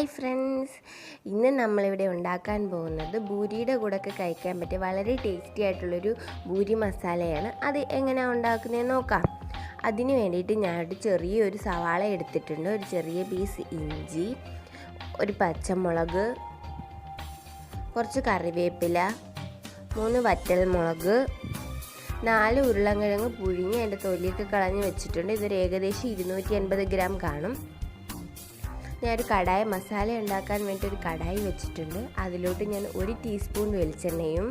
Hi friends, ഇന്ന് നമ്മളിവിടെ ഉണ്ടാക്കാൻ പോകുന്നത് ബൂരിയുടെ കൂടെയൊക്കെ കഴിക്കാൻ പറ്റിയ വളരെ ടേസ്റ്റി ആയിട്ടുള്ളൊരു ബൂരി മസാലയാണ്. അത് എങ്ങനെയാണ് ഉണ്ടാക്കുന്നതെന്ന് നോക്കാം. അതിന് വേണ്ടിയിട്ട് ഞാനൊരു ചെറിയൊരു സവാള എടുത്തിട്ടുണ്ട്, ഒരു ചെറിയ പീസ് ഇഞ്ചി, ഒരു പച്ചമുളക്, കുറച്ച് കറിവേപ്പില, 3 വറ്റൽമുളക്, 4 ഉരുളൻകിഴങ്ങ് പുഴുങ്ങി അതിൻ്റെ തൊലിയൊക്കെ കളഞ്ഞ് വെച്ചിട്ടുണ്ട്. ഇതൊരു ഏകദേശം 250 ഗ്രാം കാണും. ഞാനൊരു കടായി മസാല ഉണ്ടാക്കാൻ വേണ്ടി ഒരു കടായി വെച്ചിട്ടുണ്ട്. അതിലോട്ട് ഞാൻ 1 ടീസ്പൂൺ വെളിച്ചെണ്ണയും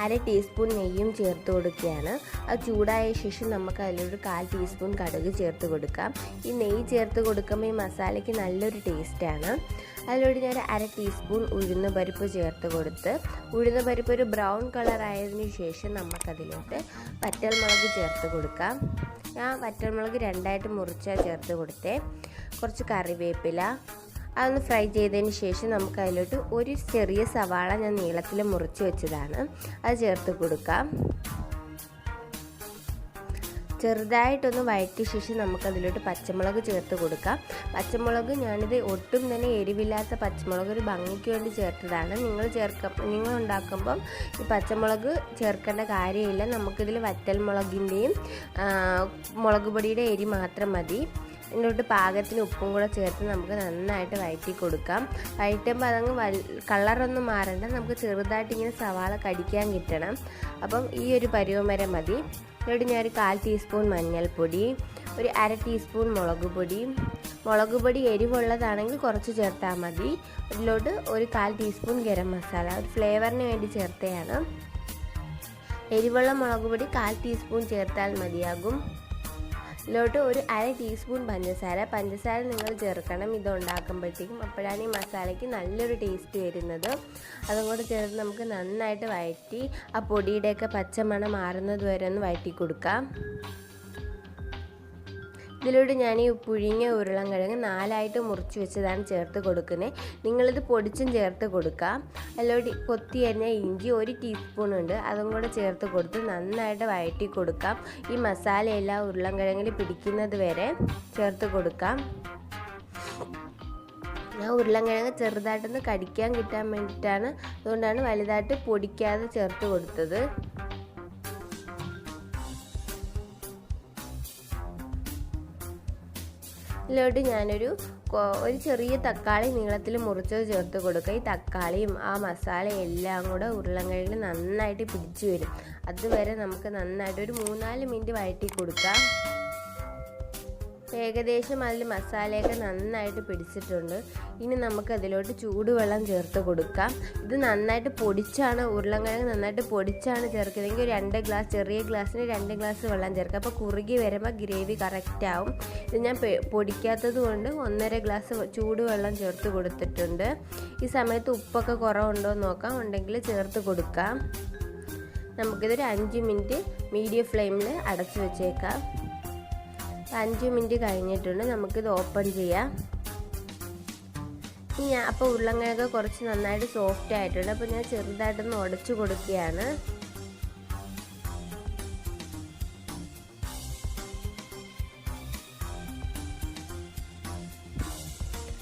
1/2 ടീസ്പൂൺ നെയ്യും ചേർത്ത് കൊടുക്കുകയാണ്. അത് ചൂടായ ശേഷം നമുക്ക് അതിലൊരു 1/4 ടീസ്പൂൺ കടുക് ചേർത്ത് കൊടുക്കാം. ഈ നെയ്യ് ചേർത്ത് കൊടുക്കുമ്പോൾ ഈ മസാലയ്ക്ക് നല്ലൊരു ടേസ്റ്റാണ്. അതിലോട്ട് ഞാൻ 1/2 ടീസ്പൂൺ ഉഴുന്ന് പരിപ്പ് ചേർത്ത് കൊടുത്ത് ഉഴുന്ന് പരിപ്പ് ഒരു ബ്രൗൺ കളർ ആയതിനു ശേഷം നമുക്കതിലോട്ട് വറ്റൽമുളക് ചേർത്ത് കൊടുക്കാം. ഞാൻ വറ്റൽമുളക് 2ആയിട്ട് മുറിച്ചാണ് ചേർത്ത് കൊടുത്തേ. കുറച്ച് കറിവേപ്പില, അതൊന്ന് ഫ്രൈ ചെയ്തതിന് ശേഷം നമുക്ക് അതിലോട്ട് ഒരു ചെറിയ സവാള ഞാൻ നീളത്തിൽ മുറിച്ച് വെച്ചതാണ്, അത് ചേർത്ത് കൊടുക്കാം. ചെറുതായിട്ടൊന്ന് വഴറ്റിയ ശേഷം നമുക്കതിലോട്ട് പച്ചമുളക് ചേർത്ത് കൊടുക്കാം. പച്ചമുളക് ഞാനിത് ഒട്ടും തന്നെ എരിവില്ലാത്ത പച്ചമുളക് ഒരു ഭംഗിക്ക് വേണ്ടി ചേർത്തതാണ്. നിങ്ങൾ ഉണ്ടാക്കുമ്പം ഈ പച്ചമുളക് ചേർക്കേണ്ട കാര്യമില്ല. നമുക്കിതിൽ വറ്റൽമുളകിൻ്റെയും മുളക് പൊടിയുടെ എരി മാത്രം മതി. ഇതിലോട്ട് പാകത്തിന് ഉപ്പും കൂടെ ചേർത്ത് നമുക്ക് നന്നായിട്ട് വഴറ്റി കൊടുക്കാം. വഴറ്റുമ്പോൾ അതങ്ങ് കളറൊന്നും മാറണ്ട, നമുക്ക് ചെറുതായിട്ട് ഇങ്ങനെ സവാള കടിക്കാൻ കിട്ടണം. അപ്പം ഈ ഒരു പരുവം വരെ മതി. ഇതിലോട്ട് ഞാനൊരു 1/4 ടീസ്പൂൺ മഞ്ഞൾപ്പൊടി, ഒരു 1/2 ടീസ്പൂൺ മുളക് പൊടി എരിവുള്ളതാണെങ്കിൽ കുറച്ച് ചേർത്താൽ മതി. ഇതിലോട്ട് ഒരു 1/4 ടീസ്പൂൺ ഗരം മസാല, ഒരു ഫ്ലേവറിന് വേണ്ടി ചേർത്തതാണ്. എരിവുള്ള മുളക് പൊടി 1/4 ടീസ്പൂൺ ചേർത്താൽ മതിയാകും. ഇതിലോട്ട് ഒരു 1/2 ടീസ്പൂൺ പഞ്ചസാര നിങ്ങൾ ചേർക്കണം ഇത് ഉണ്ടാക്കുമ്പോഴത്തേക്കും. അപ്പോഴാണ് ഈ മസാലയ്ക്ക് നല്ലൊരു ടേസ്റ്റ് വരുന്നത്. അതും കൂടെ ചേർത്ത് നമുക്ക് നന്നായിട്ട് വഴറ്റി ആ പൊടിയുടെയൊക്കെ പച്ചമണം മാറുന്നത് വരെ ഒന്ന് വഴറ്റി കൊടുക്കാം. ഇതിലൂടെ ഞാൻ ഈ പുഴുങ്ങിയ ഉരുളൻകിഴങ്ങ് 4ആയിട്ട് മുറിച്ച് വെച്ചതാണ് ചേർത്ത് കൊടുക്കുന്നത്. നിങ്ങളിത് പൊടിച്ചും ചേർത്ത് കൊടുക്കാം. അതിലോട്ട് കൊത്തി അരിഞ്ഞ ഇഞ്ചി 1 ടീസ്പൂൺ ഉണ്ട്, അതും കൂടെ ചേർത്ത് കൊടുത്ത് നന്നായിട്ട് വഴറ്റി കൊടുക്കാം. ഈ മസാലയെല്ലാം ഉരുളൻകിഴങ്ങിൽ പിടിക്കുന്നത് വരെ ചേർത്ത് കൊടുക്കാം. ഞാൻ ഉരുളൻകിഴങ്ങ് ചെറുതായിട്ടൊന്ന് കടിക്കാൻ കിട്ടാൻ വേണ്ടിയിട്ടാണ്, അതുകൊണ്ടാണ് വലുതായിട്ട് പൊടിക്കാതെ ചേർത്ത് കൊടുത്തത്. ഇതിലോട്ട് ഞാനൊരു ചെറിയ തക്കാളി നീളത്തിൽ മുറിച്ചത് ചേർത്ത് കൊടുക്കുക. ഈ തക്കാളിയും ആ മസാല എല്ലാം കൂടെ ഉരുളൻകിഴങ്ങിൽ നന്നായിട്ട് പിടിച്ചു വരും. അതുവരെ നമുക്ക് നന്നായിട്ട് ഒരു 3-4 മിനിറ്റ് വഴറ്റി കൊടുക്കാം. ഏകദേശം അതിൽ മസാലയൊക്കെ നന്നായിട്ട് പിടിച്ചിട്ടുണ്ട്. ഇനി നമുക്ക് അതിലോട്ട് ചൂടുവെള്ളം ചേർത്ത് കൊടുക്കാം. ഇത് നന്നായിട്ട് പൊടിച്ചാണ്, ഉരുളൻകിഴങ്ങ് നന്നായിട്ട് പൊടിച്ചാണ് ചേർക്കുന്നതെങ്കിൽ ഒരു 2 ഗ്ലാസ്, ചെറിയ ഗ്ലാസ്സിന് 2 ഗ്ലാസ് വെള്ളം ചേർക്കുക. അപ്പോൾ കുറുകി വരുമ്പോൾ ഗ്രേവി കറക്റ്റ് ആവും. ഇത് ഞാൻ പൊടിക്കാത്തത് കൊണ്ട് 1.5 ഗ്ലാസ് ചൂടുവെള്ളം ചേർത്ത് കൊടുത്തിട്ടുണ്ട്. ഈ സമയത്ത് ഉപ്പൊക്കെ കുറവുണ്ടോ എന്ന് നോക്കാം, ഉണ്ടെങ്കിൽ ചേർത്ത് കൊടുക്കാം. നമുക്കിതൊരു 5 മിനിറ്റ് മീഡിയം ഫ്ലെയിമിൽ അടച്ചു വെച്ചേക്കാം. 5 മിനിറ്റ് കഴിഞ്ഞിട്ടുണ്ട്, നമുക്കിത് ഓപ്പൺ ചെയ്യാം. അപ്പോൾ ഉരുളൻകിഴങ്ങ് കുറച്ച് നന്നായിട്ട് സോഫ്റ്റ് ആയിട്ടുണ്ട്. അപ്പോൾ ഞാൻ ചെറുതായിട്ടൊന്ന് ഉടച്ചു കൊടുക്കുകയാണ്.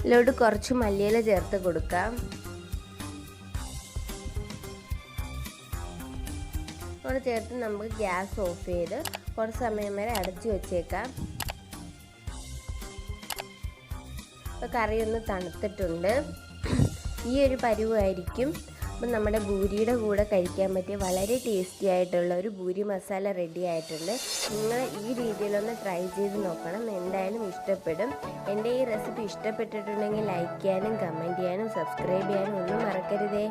ഇതിലോട്ട് കുറച്ച് മല്ലിയില ചേർത്ത് കൊടുക്കാം. അവിടെ ചേർത്ത് നമുക്ക് ഗ്യാസ് ഓഫ് ചെയ്ത് കുറച്ച് സമയം വരെ അടച്ചു വെച്ചേക്കാം. അപ്പോൾ കറി ഒന്ന് തണുത്തിട്ടുണ്ട്. ഈ ഒരു പരുവായിരിക്കും. അപ്പം നമ്മുടെ ബൂരിയുടെ കൂടെ കഴിക്കാൻ പറ്റിയ വളരെ ടേസ്റ്റി ആയിട്ടുള്ള ഒരു ബൂരി മസാല റെഡി ആയിട്ടുണ്ട്. നിങ്ങൾ ഈ രീതിയിലൊന്ന് ട്രൈ ചെയ്ത് നോക്കണം, എന്തായാലും ഇഷ്ടപ്പെടും. എൻ്റെ ഈ റെസിപ്പി ഇഷ്ടപ്പെട്ടിട്ടുണ്ടെങ്കിൽ ലൈക്ക് ചെയ്യാനും കമൻറ്റ് ചെയ്യാനും സബ്സ്ക്രൈബ് ചെയ്യാനും ഒന്നും മറക്കരുതേ.